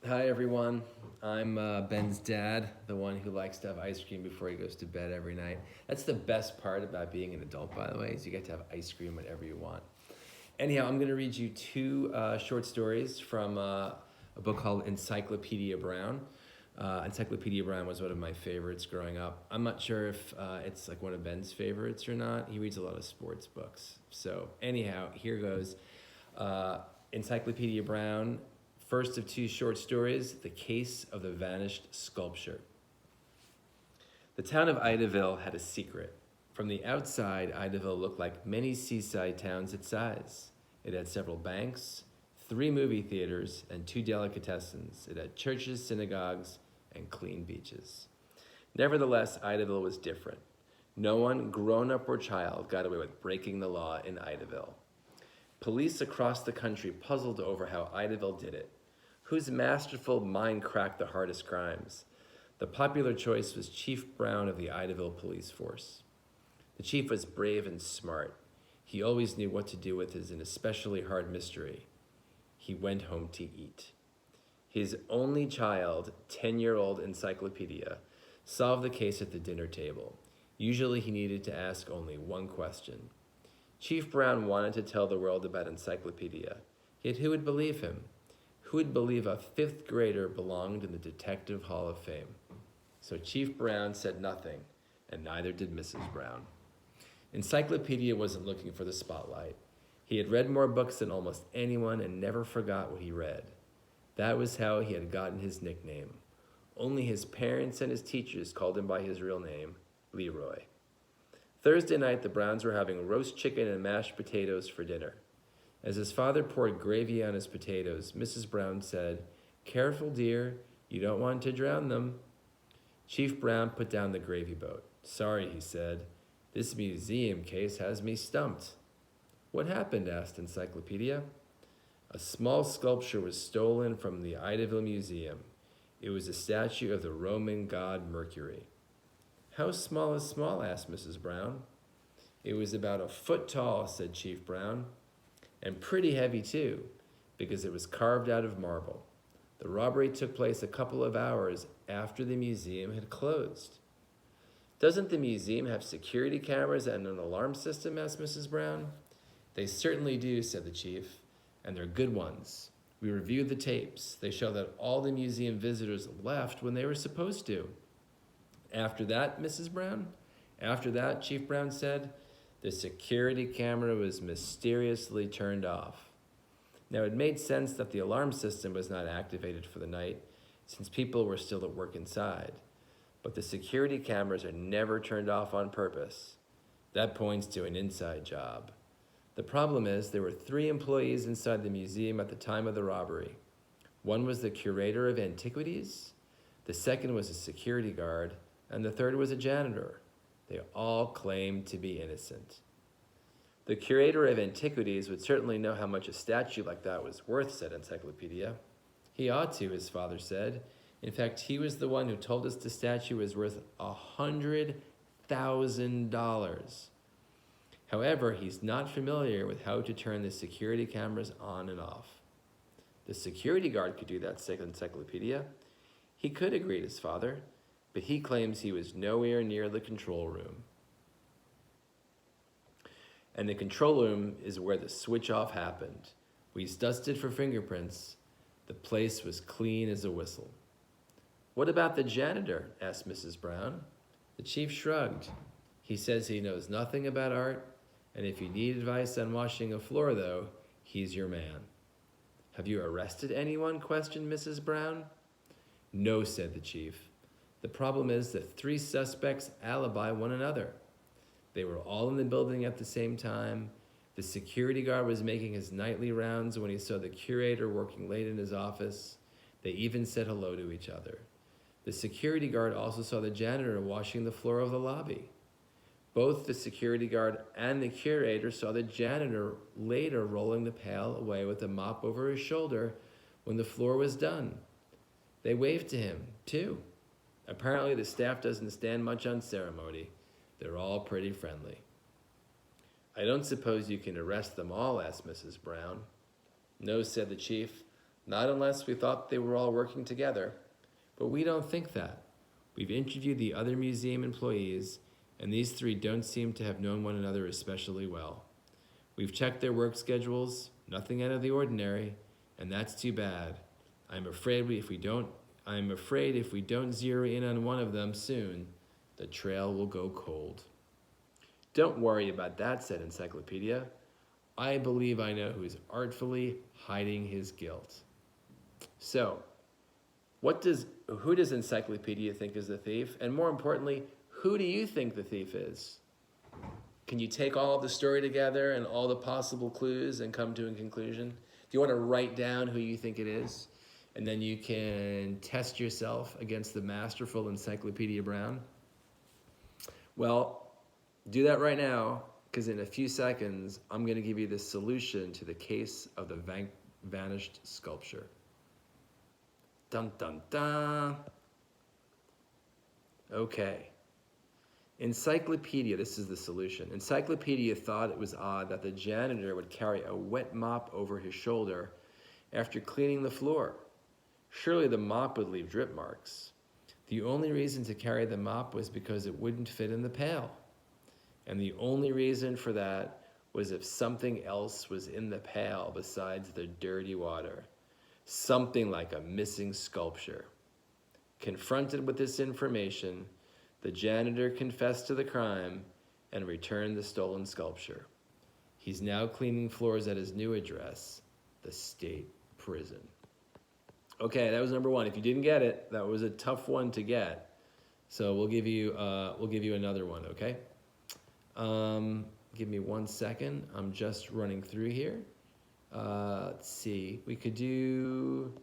Hi everyone. I'm Ben's dad, the one who likes to have ice cream before he goes to bed every night. That's the best part about being an adult, by the way, is you get to have ice cream whenever you want. Anyhow, I'm going to read you two short stories from a book called Encyclopedia Brown. Encyclopedia Brown was one of my favorites growing up. I'm not sure if it's like one of Ben's favorites or not. He reads a lot of sports books. So anyhow, here goes. Encyclopedia Brown. First of two short stories, The Case of the Vanished Sculpture. The town of Idaville had a secret. From the outside, Idaville looked like many seaside towns its size. It had several banks, 3 movie theaters, and 2 delicatessens. It had churches, synagogues, and clean beaches. Nevertheless, Idaville was different. No one, grown up or child, got away with breaking the law in Idaville. Police across the country puzzled over how Idaville did it. Whose masterful mind cracked the hardest crimes? The popular choice was Chief Brown of the Idaville Police Force. The chief was brave and smart. He always knew what to do with his an especially hard mystery. He went home to eat. His only child, 10-year-old Encyclopedia, solved the case at the dinner table. Usually he needed to ask only one question. Chief Brown wanted to tell the world about Encyclopedia, yet who would believe him? Who would believe a 5th grader belonged in the Detective Hall of Fame? So Chief Brown said nothing, and neither did Mrs. Brown. Encyclopedia wasn't looking for the spotlight. He had read more books than almost anyone and never forgot what he read. That was how he had gotten his nickname. Only his parents and his teachers called him by his real name, Leroy. Thursday night, the Browns were having roast chicken and mashed potatoes for dinner. As his father poured gravy on his potatoes, Mrs. Brown said, "Careful, dear, you don't want to drown them." Chief Brown put down the gravy boat. "Sorry," he said, "this museum case has me stumped." "What happened?" asked Encyclopedia. "A small sculpture was stolen from the Idaville Museum. It was a statue of the Roman god Mercury." "How small is small?" asked Mrs. Brown. "It was about a foot tall," said Chief Brown, "and pretty heavy too, because it was carved out of marble. The robbery took place a couple of hours after the museum had closed." "Doesn't the museum have security cameras and an alarm system?" asked Mrs. Brown. "They certainly do," said the chief, "and they're good ones. We reviewed the tapes. They show that all the museum visitors left when they were supposed to." "After that, Mrs. Brown?" "After that," Chief Brown said, "the security camera was mysteriously turned off." Now, it made sense that the alarm system was not activated for the night, since people were still at work inside. But the security cameras are never turned off on purpose. That points to an inside job. The problem is there were 3 employees inside the museum at the time of the robbery. One was the curator of antiquities, the second was a security guard, and the third was a janitor. They all claimed to be innocent. "The curator of antiquities would certainly know how much a statue like that was worth," said Encyclopedia. "He ought to," his father said. "In fact, he was the one who told us the statue was worth $100,000. However, he's not familiar with how to turn the security cameras on and off." "The security guard could do that," said Encyclopedia. "He could," agreed his father, "but he claims he was nowhere near the control room. And the control room is where the switch off happened. We dusted for fingerprints. The place was clean as a whistle." "What about the janitor?" asked Mrs. Brown. The chief shrugged. "He says he knows nothing about art, and if you need advice on washing a floor, though, he's your man." "Have you arrested anyone?" questioned Mrs. Brown. "No," said the chief. "The problem is that 3 suspects alibi one another. They were all in the building at the same time. The security guard was making his nightly rounds when he saw the curator working late in his office. They even said hello to each other. The security guard also saw the janitor washing the floor of the lobby. Both the security guard and the curator saw the janitor later rolling the pail away with a mop over his shoulder when the floor was done. They waved to him, too. Apparently, the staff doesn't stand much on ceremony. They're all pretty friendly." "I don't suppose you can arrest them all?" asked Mrs. Brown. "No," said the chief. Not unless we thought they were all working together. But we don't think that. We've interviewed the other museum employees, and these three don't seem to have known one another especially well. We've checked their work schedules, nothing out of the ordinary, and that's too bad. I'm afraid if we don't zero in on one of them soon, the trail will go cold. Don't worry about that, said Encyclopedia. I believe I know who's artfully hiding his guilt. So, who does Encyclopedia think is the thief? And more importantly, who do you think the thief is? Can you take all of the story together and all the possible clues and come to a conclusion? Do you want to write down who you think it is? And then you can test yourself against the masterful Encyclopedia Brown? Well, do that right now, because in a few seconds, I'm going to give you the solution to the case of the vanished sculpture. Dun, dun, dun. Okay. Encyclopedia, this is the solution. Encyclopedia thought it was odd that the janitor would carry a wet mop over his shoulder after cleaning the floor. Surely the mop would leave drip marks. The only reason to carry the mop was because it wouldn't fit in the pail. And the only reason for that was if something else was in the pail besides the dirty water. Something like a missing sculpture. Confronted with this information, the janitor confessed to the crime and returned the stolen sculpture. He's now cleaning floors at his new address, the state prison. Okay, that was number one. If you didn't get it, that was a tough one to get. So we'll give you another one, okay? Give me 1 second. I'm just running through here. Let's see. We could do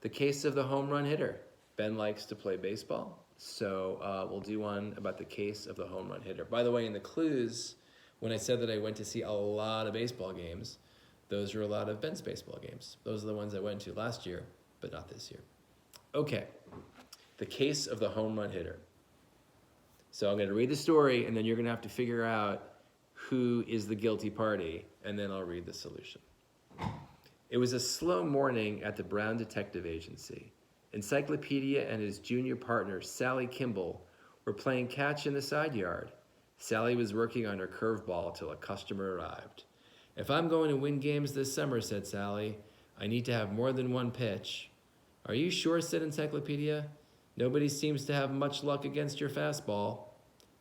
the case of the home run hitter. Ben likes to play baseball, so we'll do one about the case of the home run hitter. By the way, in the clues, when I said that I went to see a lot of baseball games, those are a lot of Ben's baseball games. Those are the ones I went to last year, but not this year. Okay, the case of the home run hitter. So I'm going to read the story, and then you're going to have to figure out who is the guilty party, and then I'll read the solution. It was a slow morning at the Brown Detective Agency. Encyclopedia and his junior partner, Sally Kimball, were playing catch in the side yard. Sally was working on her curveball till a customer arrived. If I'm going to win games this summer, said Sally, I need to have more than one pitch. Are you sure, said Encyclopedia? Nobody seems to have much luck against your fastball.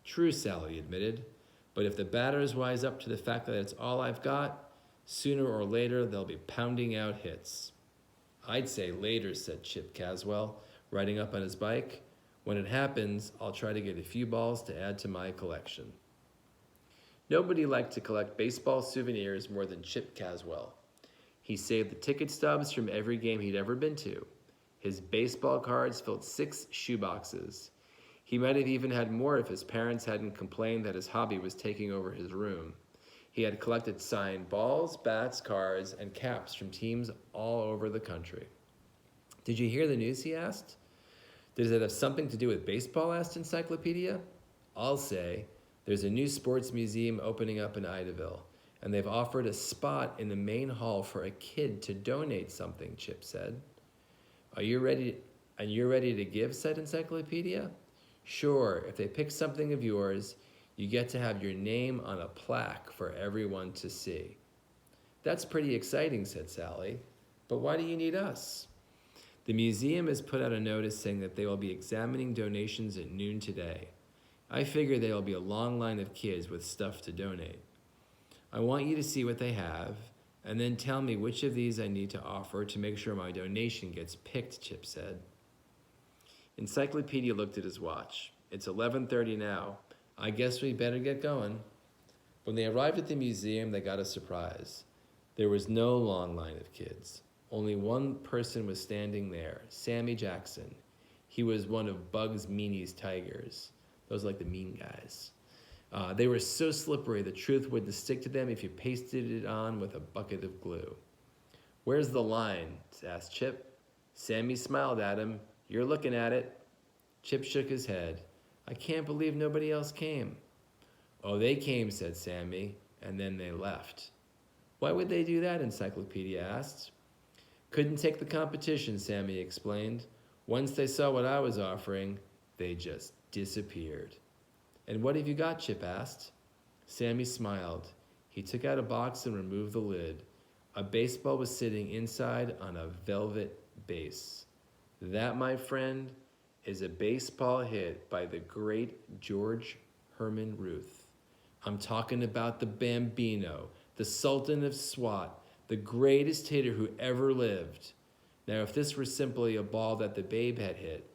True, Sally admitted, but if the batters wise up to the fact that it's all I've got, sooner or later they'll be pounding out hits. I'd say later, said Chip Caswell, riding up on his bike. When it happens, I'll try to get a few balls to add to my collection. Nobody liked to collect baseball souvenirs more than Chip Caswell. He saved the ticket stubs from every game he'd ever been to. His baseball cards filled 6 shoeboxes. He might have even had more if his parents hadn't complained that his hobby was taking over his room. He had collected signed balls, bats, cards, and caps from teams all over the country. Did you hear the news, he asked. Does it have something to do with baseball, asked Encyclopedia. I'll say, there's a new sports museum opening up in Idaville, and they've offered a spot in the main hall for a kid to donate something, Chip said. Are you ready? And you're ready to give, said Encyclopedia. Sure, if they pick something of yours, you get to have your name on a plaque for everyone to see. That's pretty exciting, said Sally. But why do you need us? The museum has put out a notice saying that they will be examining donations at noon today. I figure there will be a long line of kids with stuff to donate. I want you to see what they have, and then tell me which of these I need to offer to make sure my donation gets picked, Chip said. Encyclopedia looked at his watch. It's 11:30 now. I guess we better get going. When they arrived at the museum, they got a surprise. There was no long line of kids. Only one person was standing there, Sammy Jackson. He was one of Bugs Meany's tigers. Those are like the mean guys. They were so slippery, the truth wouldn't stick to them if you pasted it on with a bucket of glue. Where's the line? Asked Chip. Sammy smiled at him. You're looking at it. Chip shook his head. I can't believe nobody else came. Oh, they came, said Sammy, and then they left. Why would they do that? Encyclopedia asked. Couldn't take the competition, Sammy explained. Once they saw what I was offering, they just disappeared. And what have you got, Chip asked. Sammy smiled. He took out a box and removed the lid. A baseball was sitting inside on a velvet base. That, my friend, is a baseball hit by the great George Herman Ruth. I'm talking about the Bambino, the Sultan of SWAT, the greatest hitter who ever lived. Now, if this were simply a ball that the Babe had hit,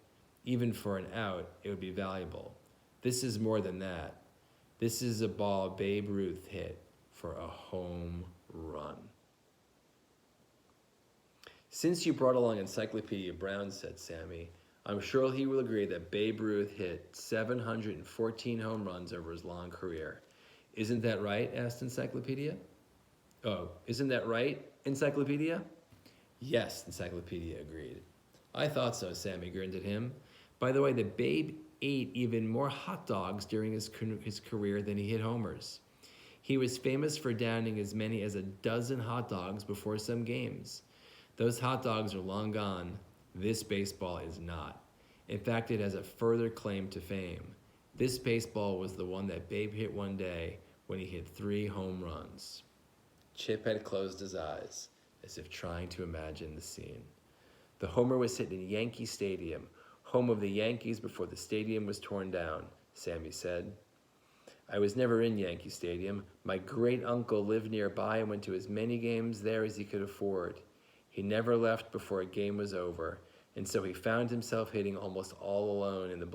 even for an out, it would be valuable. This is more than that. This is a ball Babe Ruth hit for a home run. Since you brought along Encyclopedia Brown, said Sammy, I'm sure he will agree that Babe Ruth hit 714 home runs over his long career. Isn't that right? Asked Encyclopedia. Oh, isn't that right, Encyclopedia? Yes, Encyclopedia agreed. I thought so, Sammy grinned at him. By the way, the Babe ate even more hot dogs during his career than he hit homers. He was famous for downing as many as a dozen hot dogs before some games. Those hot dogs are long gone. This baseball is not. In fact, it has a further claim to fame. This baseball was the one that Babe hit one day when he hit 3 home runs. Chip had closed his eyes, as if trying to imagine the scene. The homer was hit in Yankee Stadium, home of the Yankees before the stadium was torn down, Sammy said. I was never in Yankee Stadium. My great-uncle lived nearby and went to as many games there as he could afford. He never left before a game was over, and so he found himself sitting almost alone in the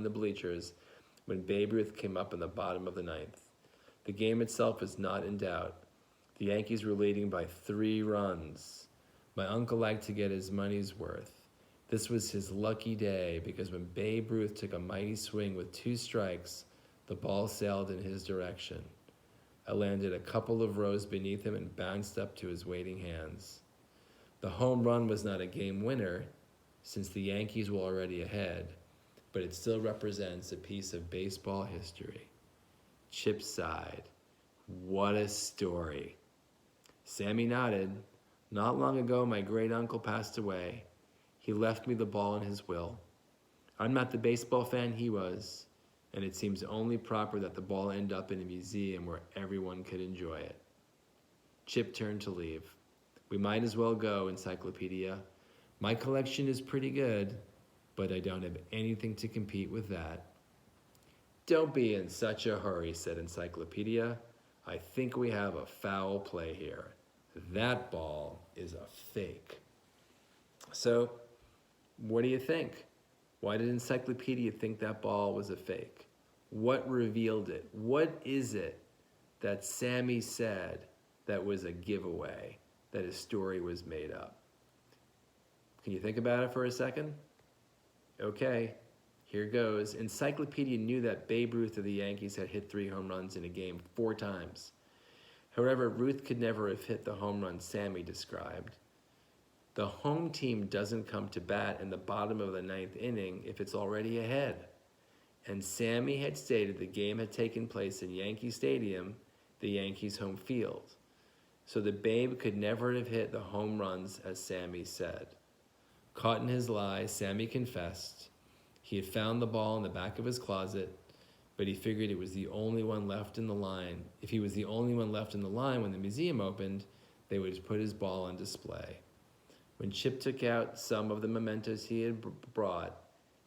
bleachers when Babe Ruth came up in the bottom of the 9th. The game itself was not in doubt. The Yankees were leading by 3 runs. My uncle liked to get his money's worth. This was his lucky day because when Babe Ruth took a mighty swing with 2 strikes, the ball sailed in his direction. I landed a couple of rows beneath him and bounced up to his waiting hands. The home run was not a game winner, since the Yankees were already ahead, but it still represents a piece of baseball history. Chip sighed. What a story. Sammy nodded. Not long ago, my great-uncle passed away. He left me the ball in his will. I'm not the baseball fan he was, and it seems only proper that the ball end up in a museum where everyone could enjoy it. Chip turned to leave. We might as well go, Encyclopedia. My collection is pretty good, but I don't have anything to compete with that. Don't be in such a hurry, said Encyclopedia. I think we have a foul play here. That ball is a fake. So, what do you think? Why did Encyclopedia think that ball was a fake? What revealed it? What is it that Sammy said that was a giveaway, that his story was made up? Can you think about it for a second? Okay, here goes. Encyclopedia knew that Babe Ruth of the Yankees had hit 3 home runs in a game 4 times. However, Ruth could never have hit the home run Sammy described. The home team doesn't come to bat in the bottom of the 9th inning if it's already ahead. And Sammy had stated the game had taken place in Yankee Stadium, the Yankees' home field. So the Babe could never have hit the home runs as Sammy said. Caught in his lie, Sammy confessed. He had found the ball in the back of his closet, but he figured it was the only one left in the line. If he was the only one left in the line when the museum opened, they would put his ball on display. When Chip took out some of the mementos he had brought,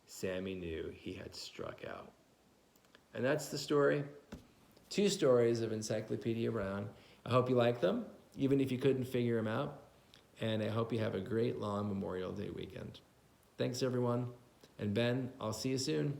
Sammy knew he had struck out. And that's the story. 2 stories of Encyclopedia Brown. I hope you like them, even if you couldn't figure them out. And I hope you have a great long Memorial Day weekend. Thanks, everyone. And Ben, I'll see you soon.